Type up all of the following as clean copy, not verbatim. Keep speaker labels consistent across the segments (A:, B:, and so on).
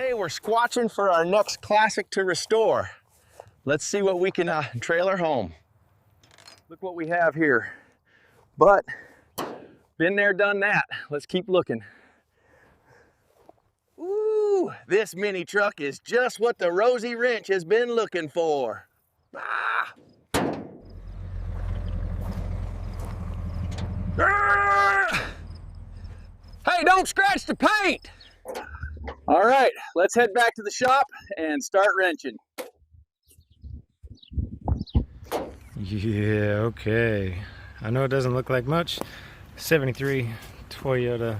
A: Today we're squatching for our next classic to restore. Let's see what we can trailer home. Look what we have here. But, been there, done that. Let's keep looking. Ooh, this mini truck is just what the Rosie wrench has been looking for. Ah! Hey, don't scratch the paint! All right, let's head back to the shop and start wrenching.
B: Yeah, okay. I know it doesn't look like much. 73 Toyota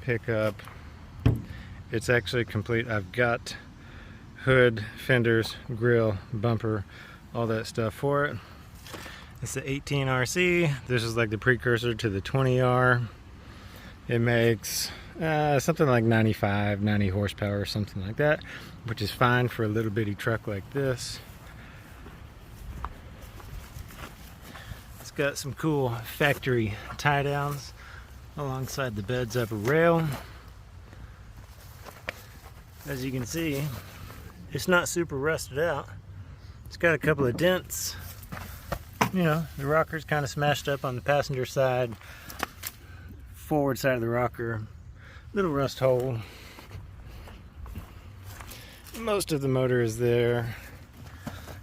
B: pickup. It's actually complete. I've got hood, fenders, grill, bumper, all that stuff for it. It's the 18 RC. This is like the precursor to the 20R. It makes something like 90 horsepower or something like that, which is fine for a little bitty truck like this. It's got some cool factory tie downs alongside the bed's upper rail. As you can see, it's not super rusted out. It's got a couple of dents. You know, the rocker's kind of smashed up on the passenger side, forward side of the rocker, little rust hole. Most of the motor is there.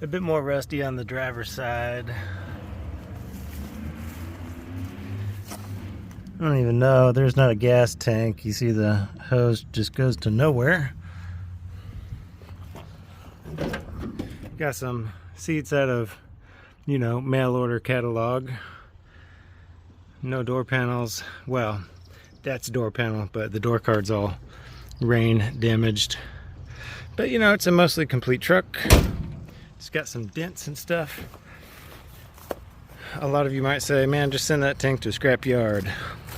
B: A bit more rusty on the driver's side. I don't even know, there's not a gas tank. You see the hose just goes to nowhere. Got some seats out of, you know, mail order catalog. No door panels. Well, that's a door panel, but the door card's all rain damaged. But you know, it's a mostly complete truck. It's got some dents and stuff. A lot of you might say, man, just send that tank to a scrap yard.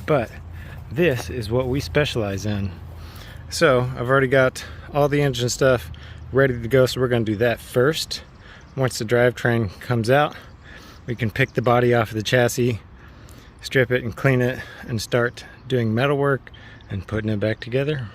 B: But this is what we specialize in. So I've already got all the engine stuff ready to go, so we're going to do that first. Once the drivetrain comes out, we can pick the body off of the chassis, strip it and clean it, and start doing metal work and putting it back together.